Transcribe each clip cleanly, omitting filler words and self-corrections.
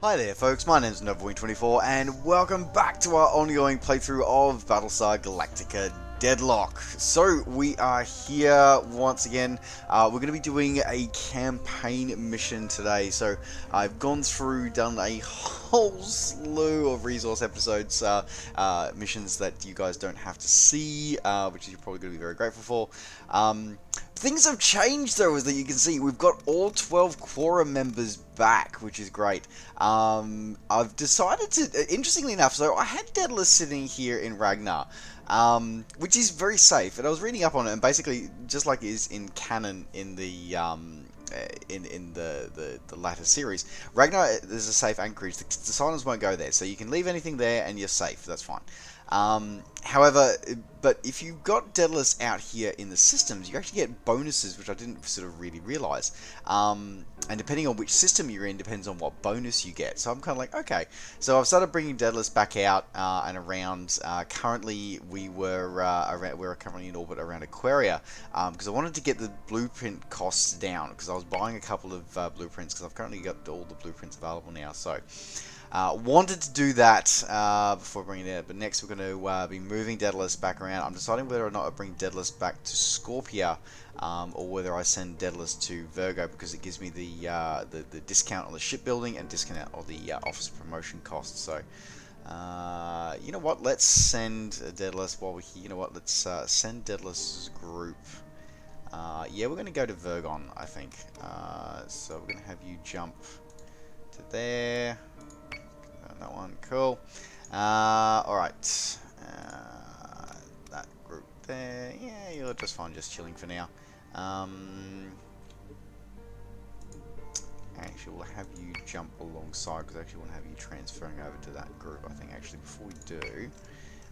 Hi there folks, my name is Novoing24 and welcome back to our ongoing playthrough of Battlestar Galactica Deadlock. So we are here once again. We're going to be doing a campaign mission today. So I've gone through, done a whole slew of resource episodes, missions that you guys don't have to see, which you're probably going to be very grateful for. Things have changed though, as that you can see. We've got all 12 Quorum members back, which is great. I've decided to, interestingly enough, so I had Daedalus sitting here in Ragnar, which is very safe, and I was reading up on it, and basically, just like it is in canon in the the latter series, Ragnar is a safe anchorage. The Silence won't go there, so you can leave anything there and you're safe. That's fine. However, but if you've got Daedalus out here in the systems, you actually get bonuses, which I didn't sort of really realize. And depending on which system you're in, depends on what bonus you get. So I'm kind of like, okay. So I've started bringing Daedalus back out and around. Currently, we're currently in orbit around Aquaria because I wanted to get the blueprint costs down because I was buying a couple of blueprints because I've currently got all the blueprints available now. So. Wanted to do that before bringing it in, but next we're going to be moving Daedalus back around. I'm deciding whether or not I bring Daedalus back to Scorpia or whether I send Daedalus to Virgo because it gives me the discount on the shipbuilding and discount on the officer promotion costs. So, you know what? Let's send Daedalus while we're here. You know what? Let's send Daedalus' group. Yeah, we're going to go to Virgon, I think. So we're going to have you jump to there. That one, cool. Alright. That group there. Yeah, you're just fine, just chilling for now. Actually, we'll have you jump alongside because I actually want to have you transferring over to that group. I think actually before we do,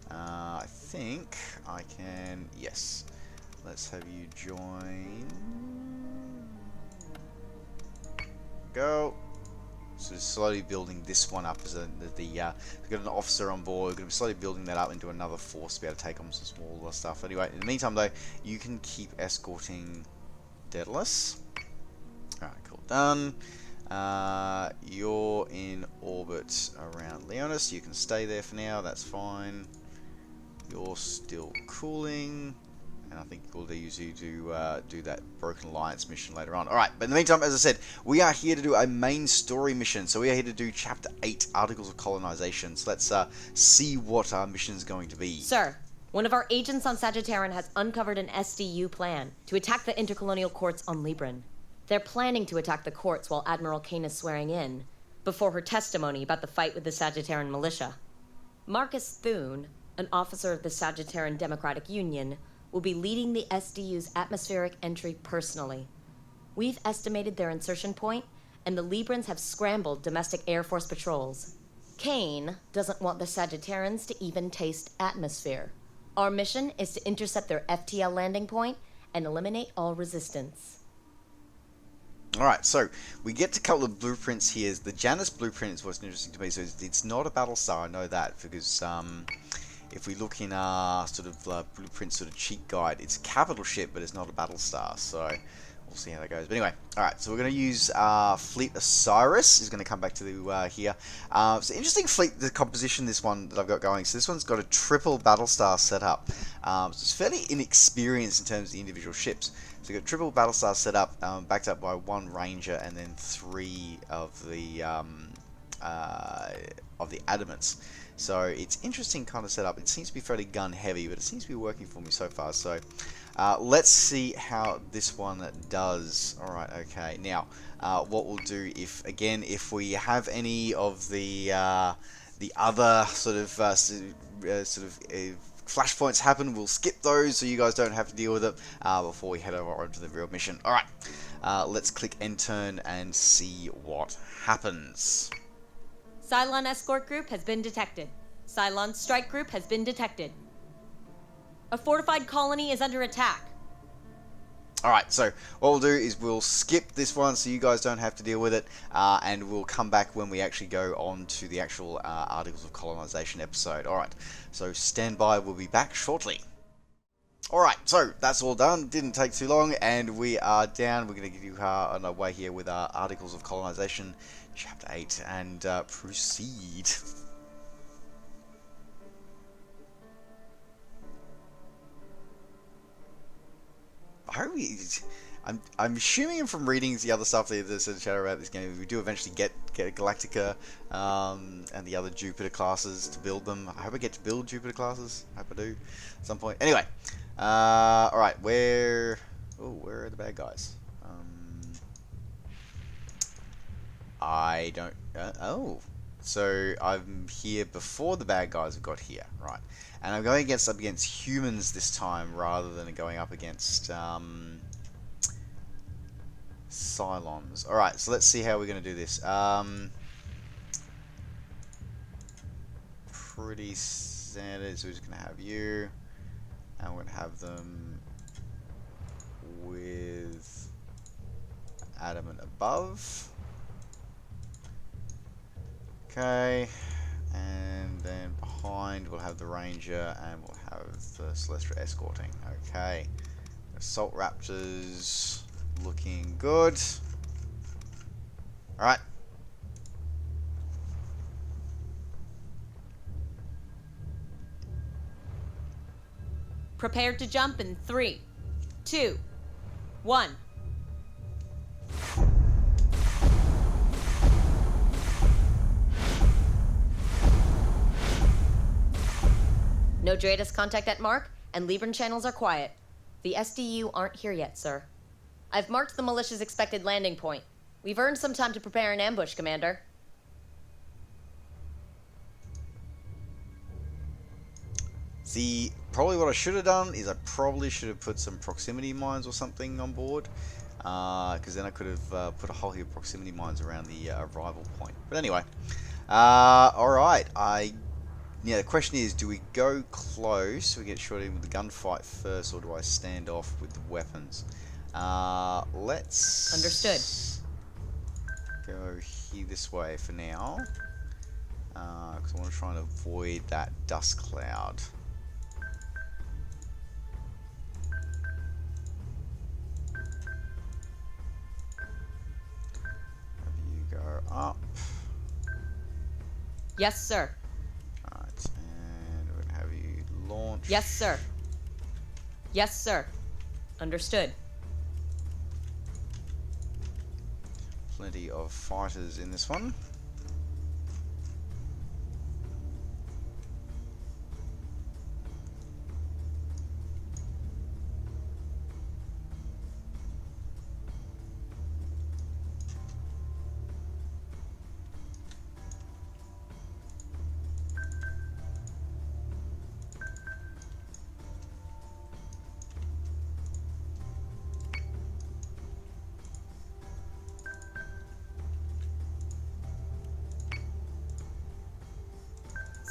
I think I can. Yes. Let's have you join. Go. So just slowly building this one up as we've got an officer on board. We're going to be slowly building that up into another force to be able to take on some smaller stuff. Anyway, in the meantime though, you can keep escorting Daedalus. Alright, cool, done. You're in orbit around Leonis. You can stay there for now, that's fine. You're still cooling. And I think we'll use you to do that Broken Alliance mission later on. Alright, but in the meantime, as I said, we are here to do a main story mission. So we are here to do Chapter 8, Articles of Colonization. So let's see what our mission is going to be. Sir, one of our agents on Sagittarian has uncovered an SDU plan to attack the intercolonial courts on Libran. They're planning to attack the courts while Admiral Kane is swearing in, before her testimony about the fight with the Sagittarian militia. Marcus Thune, an officer of the Sagittarian Democratic Union, will be leading the SDU's atmospheric entry personally. We've estimated their insertion point, and the Librans have scrambled domestic Air Force patrols. Kane doesn't want the Sagittarians to even taste atmosphere. Our mission is to intercept their FTL landing point and eliminate all resistance. Alright, so we get a couple of blueprints here. The Janus blueprint is what's interesting to me. So it's not a Battlestar, I know that, because if we look in our sort of blueprint sort of cheat guide, it's a capital ship, but it's not a Battlestar, so we'll see how that goes. But anyway, alright, so we're going to use Fleet Osiris, is going to come back to here. So interesting fleet, the composition, this one that I've got going. So this one's got a triple Battlestar setup. So it's fairly inexperienced in terms of the individual ships. So we've got triple Battlestar set up, backed up by one Ranger and then 3 of the Adamants. So it's interesting kind of setup. It seems to be fairly gun heavy, but it seems to be working for me so far. So let's see how this one does. Alright, okay. Now, what we'll do if we have any of the other sort of flashpoints happen, we'll skip those so you guys don't have to deal with it before we head over onto the real mission. Alright, let's click end turn and see what happens. Cylon Escort Group has been detected. Cylon Strike Group has been detected. A fortified colony is under attack. Alright, so what we'll do is we'll skip this one so you guys don't have to deal with it, and we'll come back when we actually go on to the actual Articles of Colonization episode. Alright, so stand by, we'll be back shortly. Alright, so that's all done. Didn't take too long, and we are down. We're going to get you on our way here with our Articles of Colonization Chapter 8, and proceed. I hope I'm assuming from reading the other stuff that there's in the chat about this game, we do eventually get Galactica and the other Jupiter classes to build them. I hope I get to build Jupiter classes. I hope I do at some point. Anyway, all right, where are the bad guys? I don't. Oh, so I'm here before the bad guys have got here, right? And I'm going up against humans this time rather than going up against Cylons. Alright, so let's see how we're going to do this. Pretty standard, so we're just going to have you. And we're going to have them with adamant above. Okay. And then behind we'll have the Ranger and we'll have the Celestial escorting. Okay. Assault Raptors looking good. Alright. Prepare to jump in 3, 2, 1. No Dratus contact at Mark, and Libran channels are quiet. The SDU aren't here yet, sir. I've marked the militia's expected landing point. We've earned some time to prepare an ambush, Commander. See, probably what I should have done is I probably should have put some proximity mines or something on board. Because then I could have put a whole heap of proximity mines around the arrival point. But anyway. Alright, yeah, the question is, do we go close, we get shot in with the gunfight first, or do I stand off with the weapons? Let's... Understood. Go here this way for now. Because I want to try and avoid that dust cloud. Have you go up. Yes, sir. Launch. Yes, sir. Yes, sir. Understood. Plenty of fighters in this one.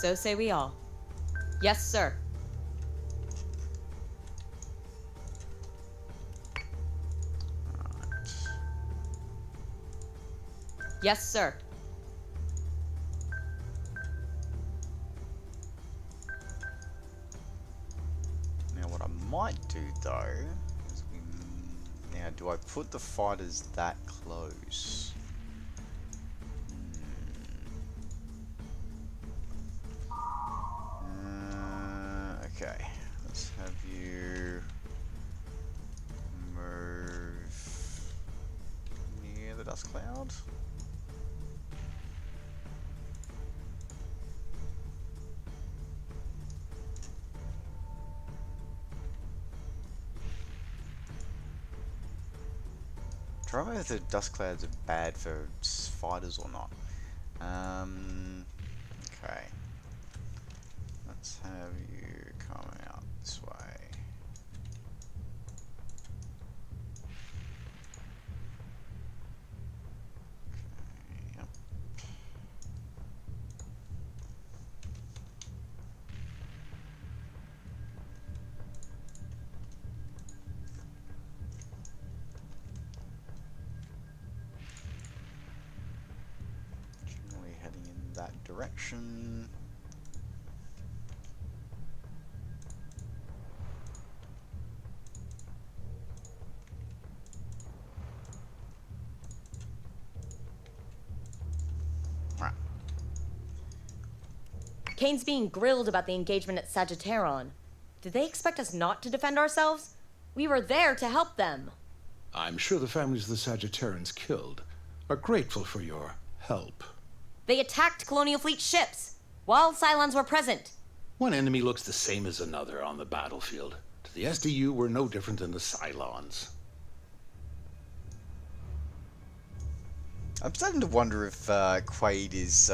So say we all. Yes, sir. Right. Yes, sir. Now what I might do though is now do I put the fighters that close? Okay, let's have you move near the dust cloud. Try whether the dust clouds are bad for fighters or not. Okay. Let's have you come out this way. Okay, yep. Generally heading in that direction. Kane's being grilled about the engagement at Sagittaron. Did they expect us not to defend ourselves? We were there to help them. I'm sure the families the Sagittarans killed are grateful for your help. They attacked Colonial Fleet ships while Cylons were present. One enemy looks the same as another on the battlefield. To the SDU, we're no different than the Cylons. I'm starting to wonder if Quaid is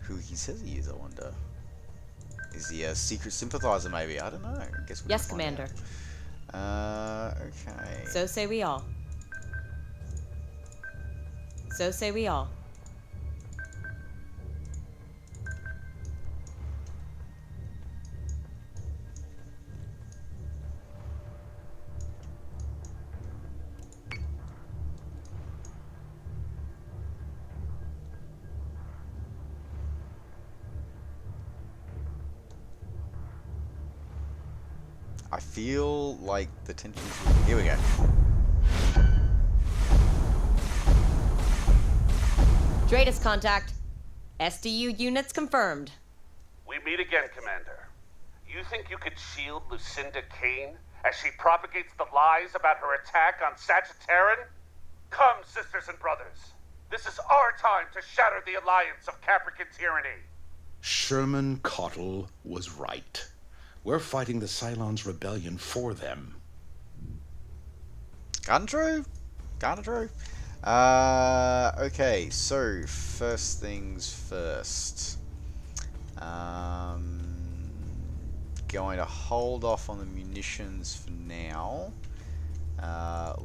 who he says he is, I wonder. Is he a secret sympathizer, maybe? I don't know. I guess we'll Yes, find Commander. out. Okay. So say we all. So say we all. I feel like the tensions... Here we go. Dratus contact. SDU units confirmed. We meet again, Commander. You think you could shield Lucinda Kane as she propagates the lies about her attack on Sagittaran? Come, sisters and brothers. This is our time to shatter the alliance of Caprican tyranny. Sherman Cottle was right. We're fighting the Cylons' rebellion for them. Kinda true. Kinda true. Okay, so first things first. Going to hold off on the munitions for now.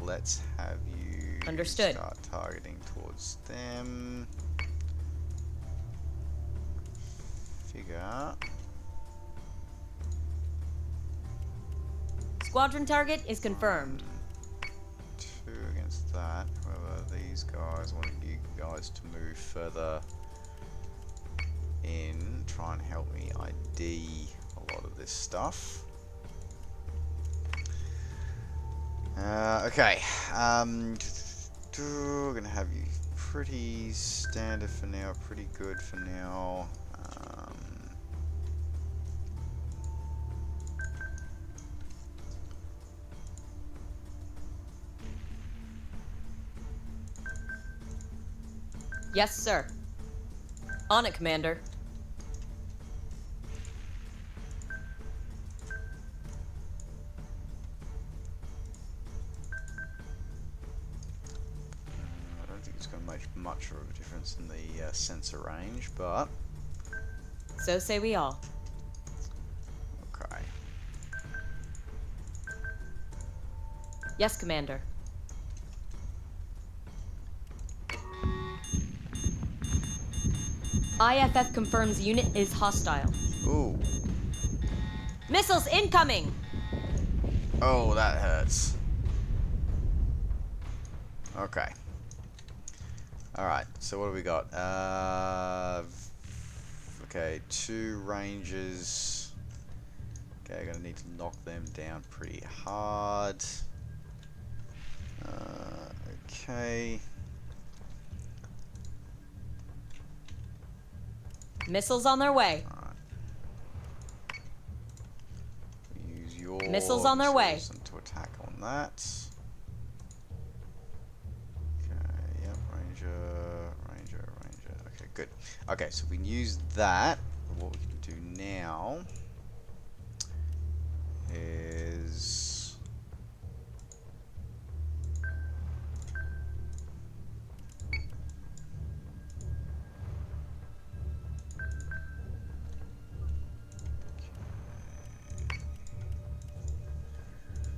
Let's have you Understood. Start targeting towards them. Figure. Squadron target is confirmed. 2 against that. However, these guys want you guys to move further in. Try and help me ID a lot of this stuff. Okay. We're gonna have you pretty standard for now. Pretty good for now. Yes, sir. On it, Commander. I don't think it's going to make much of a difference in the sensor range, but So say we all. okay. Yes, Commander. IFF confirms unit is hostile. Ooh. Missiles incoming! Oh, that hurts. Okay. Alright, so what do we got? Okay, 2 rangers. Okay, gonna need to knock them down pretty hard. Okay. Missiles on their way. Use your Missiles on their way. to attack on that. Okay, yep, ranger. Okay, good. Okay, so we can use that. What we can do now is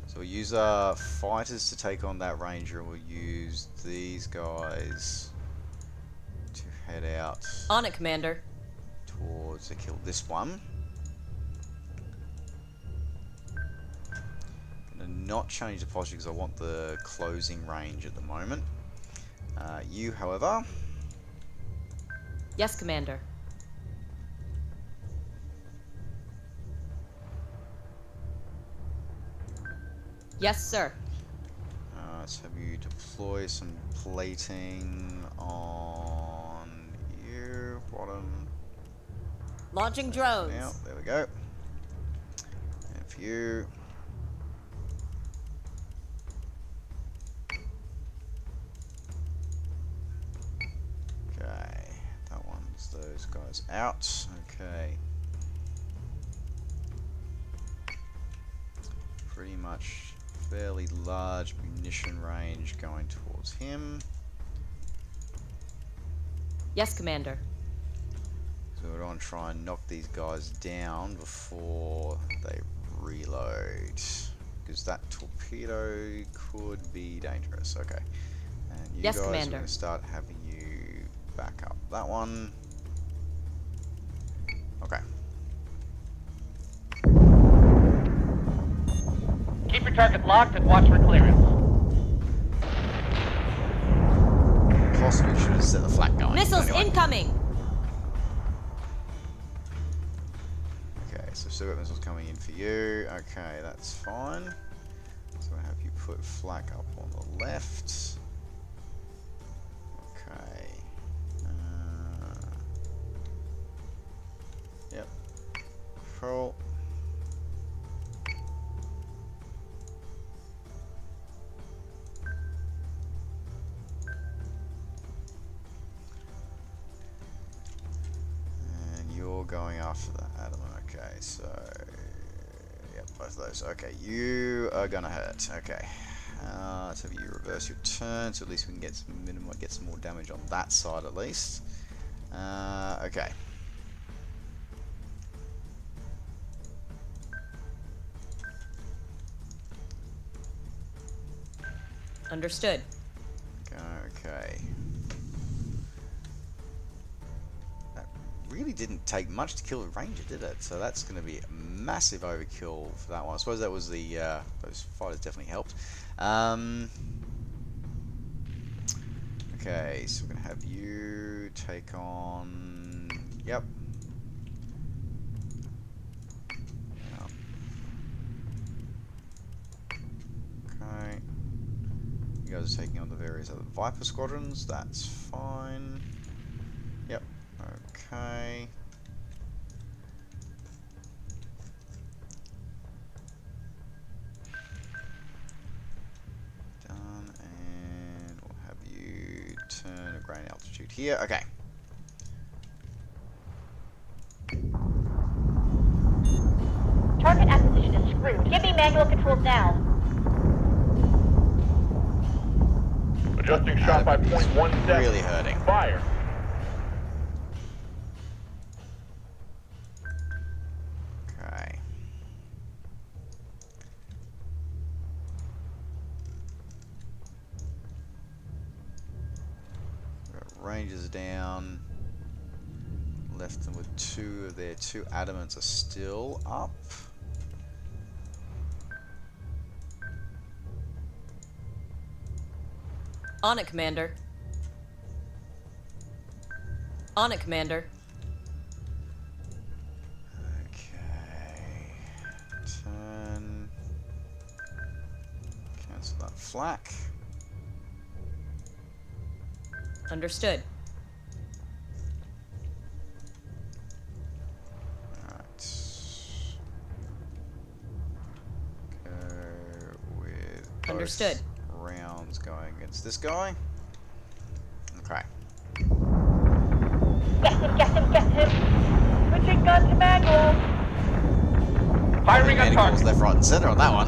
so we'll use our fighters to take on that ranger, and we'll use these guys to head out On it, Commander. towards to kill this one. Gonna not change the posture because I want the closing range at the moment. You, however, Yes, Commander. Yes, sir. let's have you deploy some plating on you, bottom. Launching drones. Now, there we go. And for you. Okay, that one's those guys out. Okay. Pretty much fairly large munition range going towards him. Yes, Commander. So we want to try and knock these guys down before they reload. Because that torpedo could be dangerous. Okay. And you Yes, guys Commander. are going to start having you back up that one. Okay. Keep your target locked and watch for clearance. Possibly should have set the flak going. Missiles Anyway. incoming! Okay, so still got missiles coming in for you. Okay, that's fine. So I have you put flak up on the left. Okay. Yep. Control. And you're going after that, Adam. Okay, so yep, both of those. Okay, you are gonna hurt. Okay. Let's have you reverse your turn, so at least we can get some more damage on that side at least. Okay. Understood. Okay. That really didn't take much to kill the ranger, did it? So that's going to be a massive overkill for that one. I suppose that was the those fighters definitely helped. Okay, so we're going to have you take on. Yep. Yeah. Okay. You guys are taking on the various other Viper squadrons. That's fine. Yep. Okay. Done, and we'll have you turn a grain altitude here. Okay. Target acquisition is screwed. Give me manual controls now. Adjusting shot by 0.17. Really hurting. Fire. Okay. Got Rangers down. Left them with two of their two adamants are still up. On it, Commander. On it, Commander. Okay. Turn. Cancel that flak. Understood. Alright. Go with both Understood. rounds going against this guy. Okay. Get him, get him, get him! Switching gun to manual! Firing on Manacles target. left, right, and center on that one.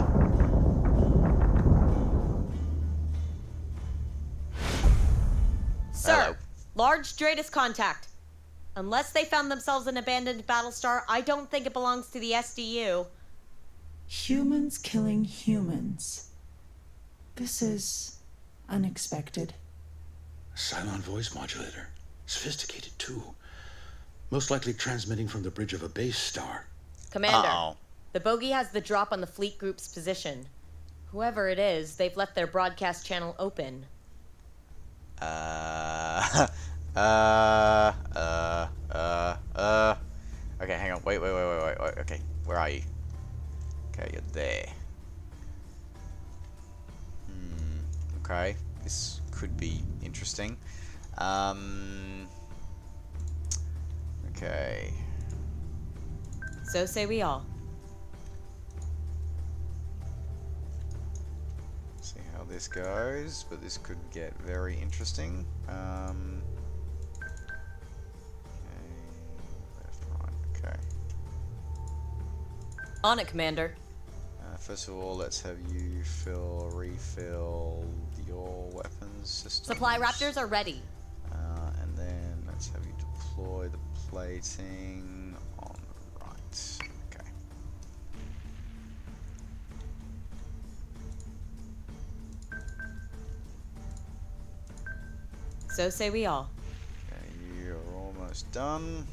Sir, Hello. large Stratus contact. Unless they found themselves an abandoned Battlestar, I don't think it belongs to the SDU. Humans killing humans. This is unexpected. Cylon voice modulator. Sophisticated, too. Most likely transmitting from the bridge of a base star. Commander, Uh-oh. the bogey has the drop on the fleet group's position. Whoever it is, they've left their broadcast channel open. Okay, hang on. Wait. Okay, where are you? Okay, you're there. Okay, this could be interesting. Okay. So say we all. See how this goes, but this could get very interesting. Okay, left, right, okay. On it, Commander. First of all, let's have you refill your weapons system. Supply raptors are ready. And then let's have you deploy the plating on the right. Okay. So say we all. Okay, you're almost done.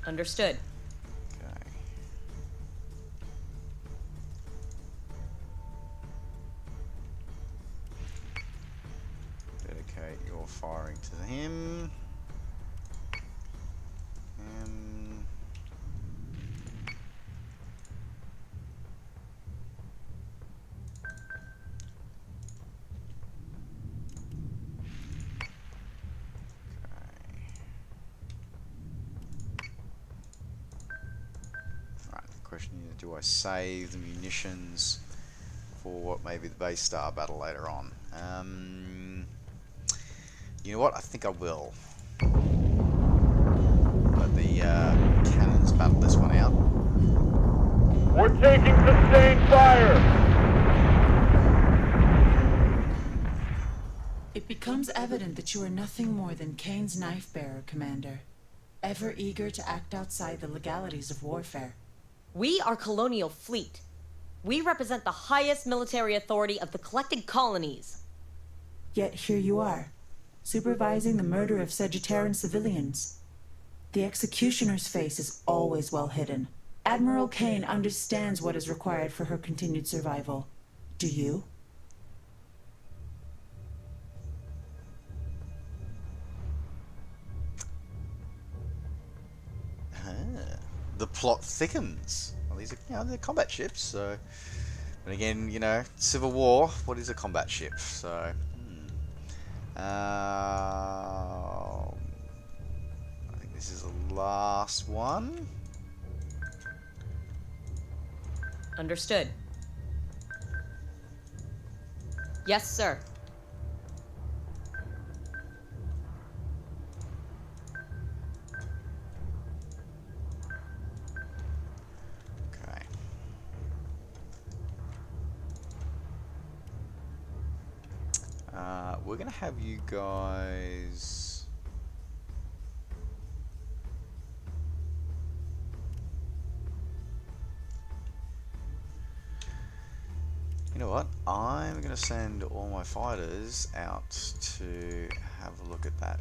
Understood. Okay. Dedicate your firing to him. Question is, do I save the munitions for what may be the base star battle later on? You know what? I think I will. Let the cannons battle this one out. We're taking sustained fire! It becomes evident that you are nothing more than Kane's knife bearer, Commander. Ever eager to act outside the legalities of warfare. We are Colonial Fleet. We represent the highest military authority of the collected colonies. Yet here you are, supervising the murder of Sagittarian civilians. The executioner's face is always well hidden. Admiral Kane understands what is required for her continued survival. Do you? The plot thickens. Well, these are, they're combat ships, so. But again, Civil War. What is a combat ship? So. I think this is the last one. Understood. Yes, sir. We're gonna have you guys. You know what? I'm gonna send all my fighters out to have a look at that.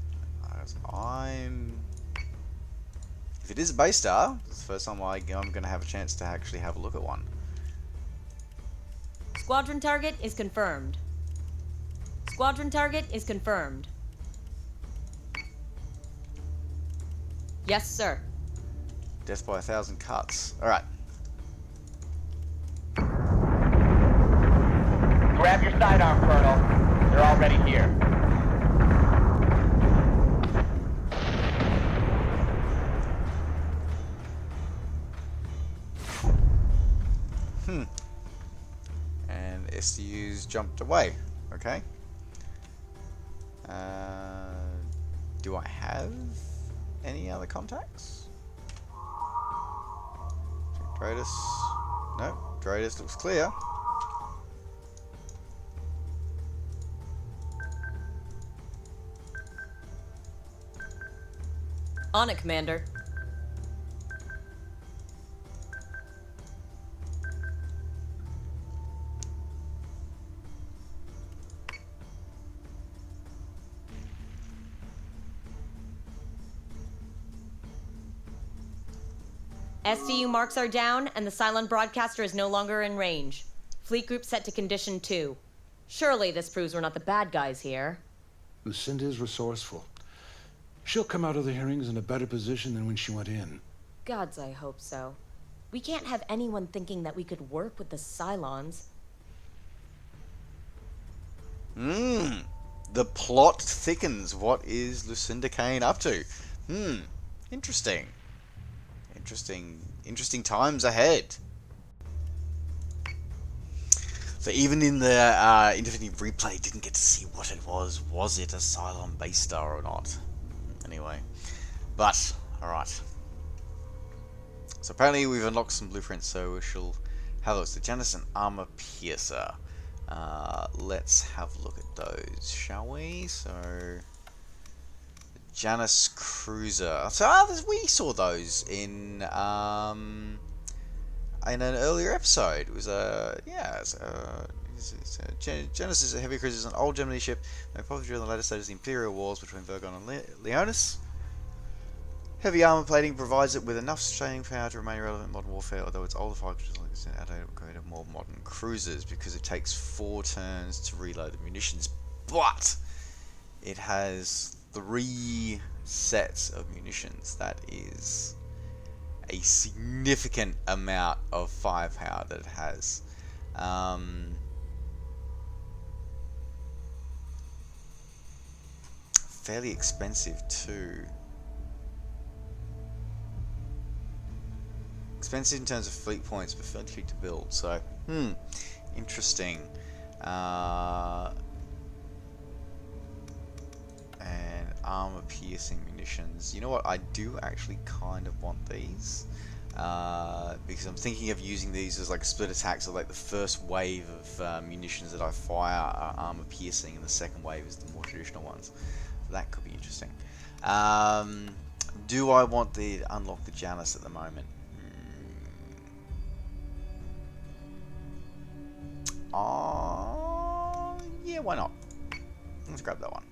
If it is a base star, it's the first time I'm gonna have a chance to actually have a look at one. Squadron target is confirmed. Squadron target is confirmed. Yes, sir. Death by 1,000 cuts. Alright. Grab your sidearm, Colonel. They're already here. And SDU's jumped away. Okay. Do I have any other contacts? Dradus. No, Dradus looks clear. On it, Commander. SDU marks are down, and the Cylon broadcaster is no longer in range. Fleet group set to condition 2. Surely this proves we're not the bad guys here. Lucinda is resourceful. She'll come out of the hearings in a better position than when she went in. Gods, I hope so. We can't have anyone thinking that we could work with the Cylons. the plot thickens. What is Lucinda Kane up to? Interesting. Interesting times ahead. So even in the Infinity replay, didn't get to see what it was. Was it a Cylon base star or not? Anyway, but alright. So apparently we've unlocked some blueprints, so we shall have a look. So Janus and Armor Piercer. Let's have a look at those, shall we? So Janus Cruiser. So we saw those in an earlier episode. It was Janus is a heavy cruiser, is an old Gemini ship, made popular during the later stages of the Imperial Wars between Virgon and Leonis. Heavy armor plating provides it with enough sustaining power to remain relevant in modern warfare, although its older fighters like this outdated of more modern cruisers because it takes 4 turns to reload the munitions, but it has 3 sets of munitions. That is a significant amount of firepower that it has. Fairly expensive too. Expensive in terms of fleet points, but fairly cheap to build. So, interesting. And armor piercing munitions. You know what? I do actually kind of want these because I'm thinking of using these as like split attacks. So like the first wave of munitions that I fire are armor piercing, and the second wave is the more traditional ones. So that could be interesting. Do I want to unlock the Janus at the moment? Yeah, why not? Let's grab that one.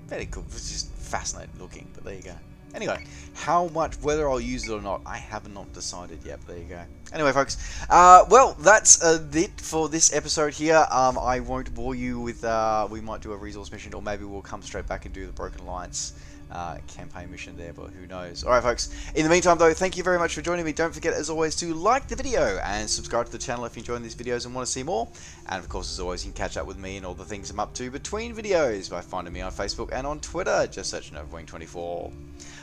Very cool. It's just fascinating looking, but there you go. Anyway, how much, whether I'll use it or not, I have not decided yet, but there you go. Anyway, folks, well, that's it for this episode here. I won't bore you with, we might do a resource mission, or maybe we'll come straight back and do the Broken Alliance campaign mission there, but who knows. Alright folks, in the meantime though, thank you very much for joining me. Don't forget as always to like the video and subscribe to the channel if you're enjoying these videos and want to see more. And of course, as always, you can catch up with me and all the things I'm up to between videos by finding me on Facebook and on Twitter. Just search Novawing24.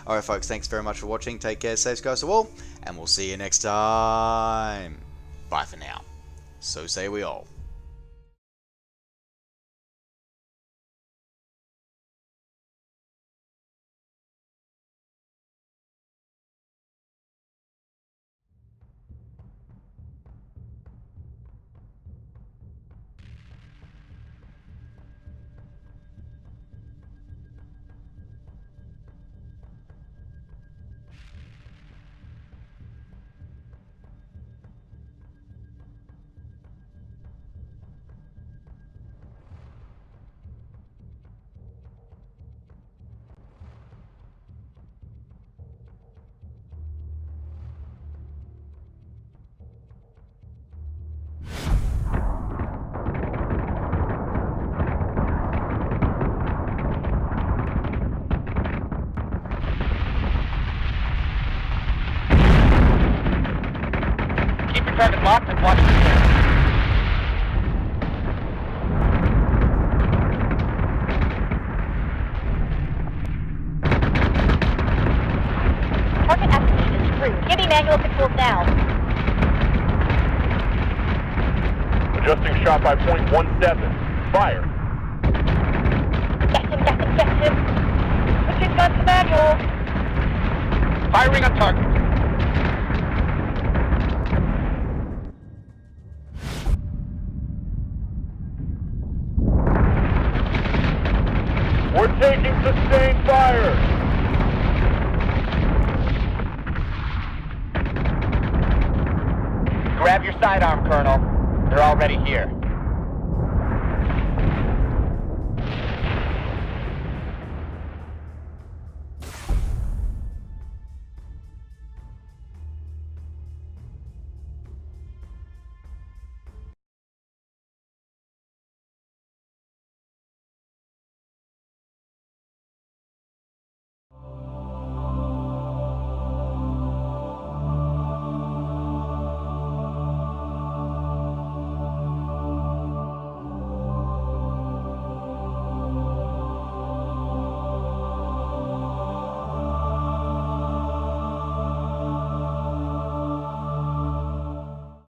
Alright folks, thanks very much for watching. Take care, safe skies to all, and we'll see you next time. Bye for now. So say we all. Target locked and watch the clear. Target acquisition is screwed. Give me manual controls now. Adjusting shot by .17. Fire. Get him. Switching gun to manual. Firing on target. We're taking sustained fire! Grab your sidearm, Colonel. They're already here.